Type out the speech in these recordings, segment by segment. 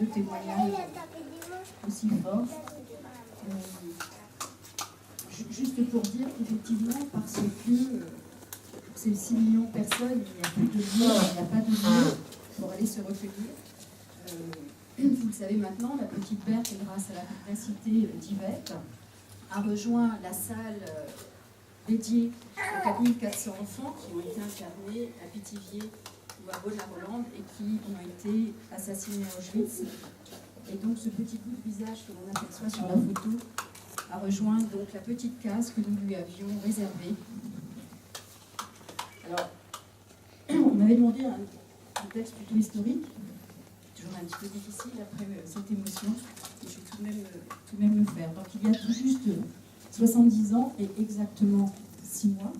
deux témoignages aussi forts. Juste pour dire qu'effectivement, parce que ces 6 millions de personnes, il n'y a plus de lieu, il n'y a pas de lieu pour aller se recueillir. Vous le savez maintenant, la petite Berthe, grâce à la pugnacité d'Yvette, a rejoint la salle dédiée aux 4400 enfants qui ont été internés à Pithiviers ou à Bonne-la-Rolande et qui ont été assassinés à Auschwitz. Et donc ce petit bout de visage que l'on aperçoit sur la photo a rejoint donc la petite case que nous lui avions réservée. Alors, on m'avait demandé un texte plutôt historique, toujours un petit peu difficile après cette émotion, mais je vais tout de même le faire. Donc il y a tout juste 70 ans et exactement 6 mois,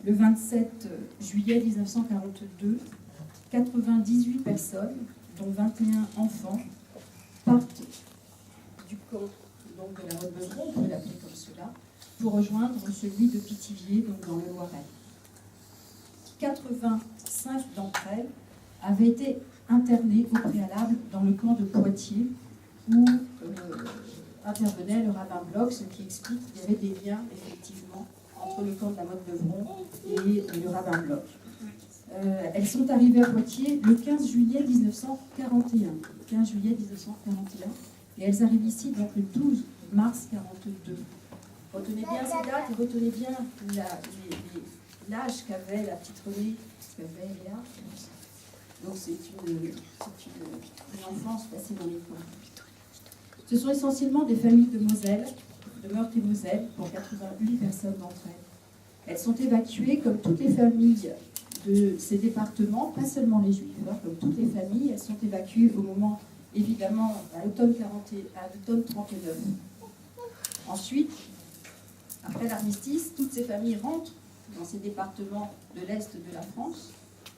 le 27 juillet 1942, 98 personnes, dont 21 enfants, partent du camp donc de la Motte-Beuvron, on peut l'appeler comme cela, pour rejoindre celui de Pithiviers, donc dans le Loiret. 85 d'entre elles avaient été internées au préalable dans le camp de Poitiers, où intervenait le rabbin Bloch, ce qui explique qu'il y avait des liens, effectivement, entre le camp de la Motte-Beuvron et le rabbin Bloch. Elles sont arrivées à Poitiers le 15 juillet 1941. 15 juillet 1941. Et elles arrivent ici donc le 12 mars 1942. Retenez bien ces dates et retenez bien l'âge qu'avait la petite Renée, qu'avait Léa. Donc c'est une enfance passée dans les camps. Ce sont essentiellement des familles de Moselle, de Meurthe et Moselle, pour 88 personnes d'entre elles. Elles sont évacuées comme toutes les familles de ces départements, pas seulement les Juifs, comme toutes les familles, elles sont évacuées au moment, évidemment, à l'automne 39. Ensuite, après l'armistice, toutes ces familles rentrent dans ces départements de l'Est de la France,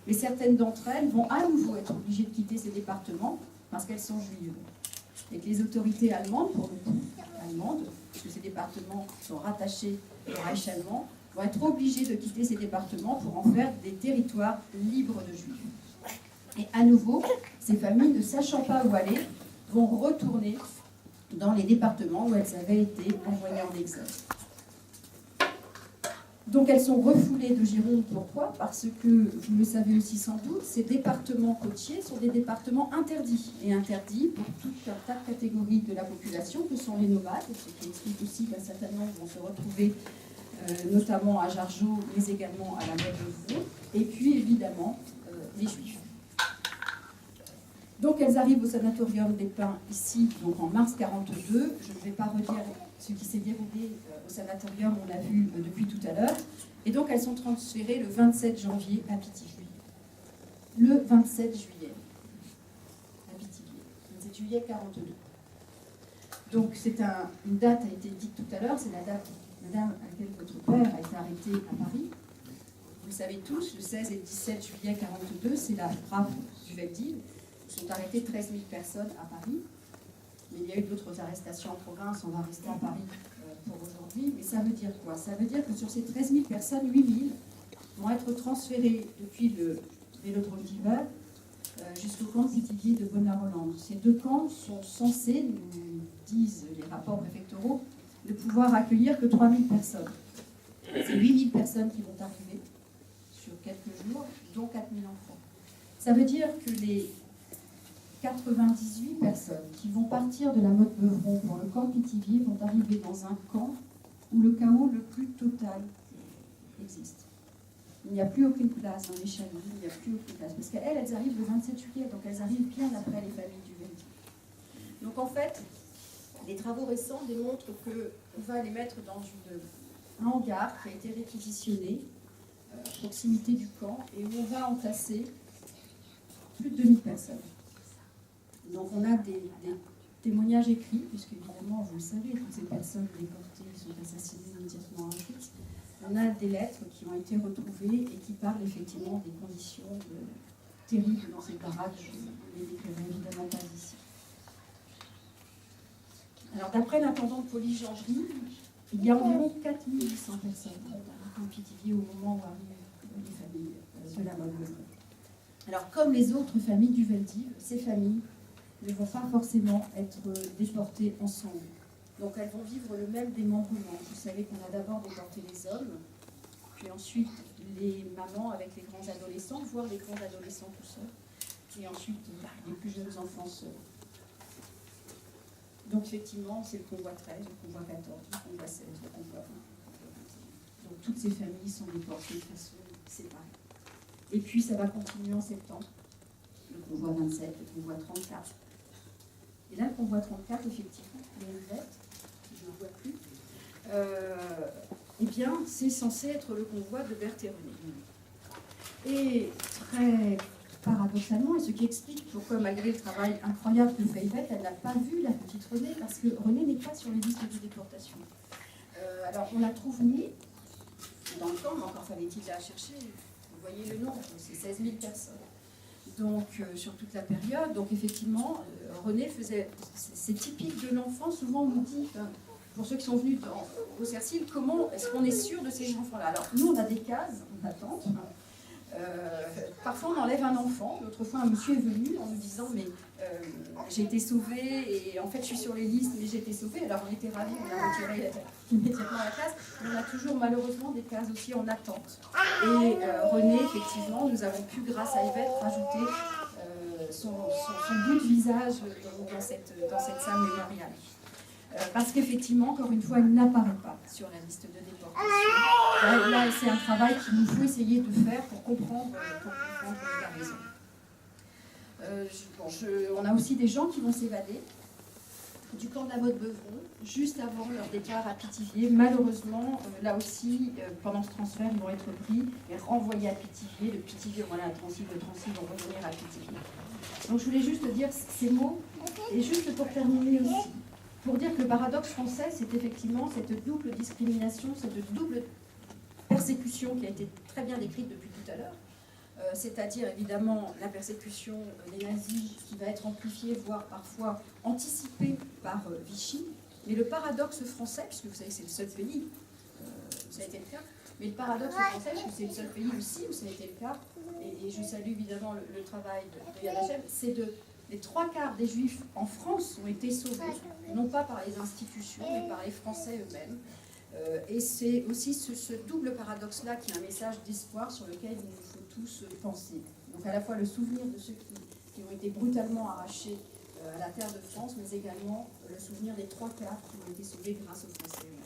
mais certaines d'entre elles vont à nouveau être obligées de quitter ces départements parce qu'elles sont juives. Et que les autorités allemandes, pour le coup, puisque ces départements sont rattachés au Reich allemand, vont être obligés de quitter ces départements pour en faire des territoires libres de juifs. Et à nouveau, ces familles, ne sachant pas où aller, vont retourner dans les départements où elles avaient été envoyées en exode. Donc elles sont refoulées de Gironde. Pourquoi? Parce que, vous le savez aussi sans doute, ces départements côtiers sont des départements interdits. Et interdits pour tout un tas de catégories de la population que sont les nomades, ce qui explique aussi qu'un certain nombre vont se retrouver notamment à Jargeau, mais également à la Motte-Beuvron, et puis évidemment les Juifs. Donc elles arrivent au sanatorium des Pins ici, donc en mars 1942. Je ne vais pas redire ce qui s'est déroulé au sanatorium, on l'a vu depuis tout à l'heure. Et donc elles sont transférées le 27 janvier à Pithiviers. Le 27 juillet à Pithiviers. 27 juillet 1942. Donc une date a été dite tout à l'heure, c'est la date, madame, à laquelle votre père a été arrêté à Paris. Vous le savez tous, le 16 et le 17 juillet 1942, c'est la frappe du Veldiv. Sont arrêtées 13 000 personnes à Paris. Mais il y a eu d'autres arrestations en province, on va rester à Paris pour aujourd'hui. Mais ça veut dire quoi? Ça veut dire que sur ces 13 000 personnes, 8 000 vont être transférées depuis le vélodrome d'hiver jusqu'au camp de Pithiviers de Bonne-la-Rolande. Ces deux camps sont censés, nous disent les rapports préfectoraux, ne pouvoir accueillir que 3 000 personnes. C'est 8 000 personnes qui vont arriver sur quelques jours, dont 4 000 enfants. Ça veut dire que les 98 personnes qui vont partir de la Motte-Beuvron pour le camp Pithiviers vont arriver dans un camp où le chaos le plus total existe. Il n'y a plus aucune place dans les chaloups, il n'y a plus aucune place. Parce qu'elles, elles arrivent le 27 juillet, donc elles arrivent bien après les familles du Veldiv. Donc en fait, les travaux récents démontrent qu'on va les mettre dans un hangar qui a été réquisitionné à proximité du camp et où on va entasser plus de 2000 personnes. Donc on a des témoignages écrits, puisque évidemment, vous le savez, toutes ces personnes déportées sont assassinées immédiatement à Auschwitz. On a des lettres qui ont été retrouvées et qui parlent effectivement des conditions terribles dans ces baraques. Je ne les décrirai évidemment pas ici. Alors d'après l'intendant de police Jean Gery, il y a environ 4800 personnes en Pithiviers au moment où arrivent les familles de la Motte-Beuvron. Alors comme les autres familles du Veldiv, ces familles ne vont pas forcément être déportées ensemble. Donc elles vont vivre le même démembrement. Vous savez qu'on a d'abord déporté les hommes, puis ensuite les mamans avec les grands adolescents, voire les grands adolescents tout seuls, et ensuite les plus jeunes enfants seuls. Donc effectivement, c'est le convoi 13, le convoi 14, le convoi 16, le convoi 20. Donc toutes ces familles sont déportées de façon séparée. Et puis ça va continuer en septembre, le convoi 27, le convoi 34. Et là, le convoi 34, effectivement, les Helvètes, je ne vois plus, eh bien, c'est censé être le convoi de Berthe et René. Et très paradoxalement, et ce qui explique pourquoi, malgré le travail incroyable que fait Yvette, elle n'a pas vu la petite Renée, parce que Renée n'est pas sur les listes de déportation. Alors, on la trouve née dans le temps, mais encore fallait-il la chercher. Vous voyez le nombre, c'est 16 000 personnes. Donc, sur toute la période, donc effectivement, Renée faisait, c'est typique de l'enfant, souvent on nous dit, pour ceux qui sont venus au Cercil, comment est-ce qu'on est sûr de ces enfants-là? Alors, nous, on a des cases en attente. Parfois, on enlève un enfant. L'autre fois, un monsieur est venu en nous disant, mais j'ai été sauvée, et en fait, je suis sur les listes, mais j'ai été sauvée. Alors, on était ravis, on a retiré immédiatement la case. Mais on a toujours, malheureusement, des cases aussi en attente. Et Renée, effectivement, nous avons pu, grâce à Yvette, rajouter son bout de visage dans cette salle mémoriale. Parce qu'effectivement, encore une fois, elle n'apparaît pas sur la liste de déportation. Là, c'est un travail qu'il nous faut essayer de faire pour comprendre la raison. On a aussi des gens qui vont s'évader du camp de la Motte-Beuvron, juste avant leur départ à Pithiviers. Malheureusement, là aussi, pendant ce transfert, ils vont être pris et renvoyés à Pithiviers. De Pithiviers, voilà, à Drancy, de Drancy, ils vont revenir à Pithiviers. Donc je voulais juste dire ces mots, et juste pour terminer aussi, pour dire que le paradoxe français, c'est effectivement cette double discrimination, cette double persécution qui a été très bien décrite depuis tout à l'heure, c'est-à-dire évidemment la persécution des nazis qui va être amplifiée, voire parfois anticipée par Vichy, mais le paradoxe français, puisque vous savez que c'est le seul pays, ça a été le cas, mais le paradoxe français, puisque c'est le seul pays aussi où ça a été le cas, et je salue évidemment le travail de Yad Vashem, c'est les 3/4 des Juifs en France ont été sauvés, non pas par les institutions, mais par les Français eux-mêmes. Et c'est aussi ce double paradoxe-là qui est un message d'espoir sur lequel il nous faut tous penser. Donc à la fois le souvenir de ceux qui ont été brutalement arrachés à la terre de France, mais également le souvenir des 3/4 qui ont été sauvés grâce aux Français eux-mêmes.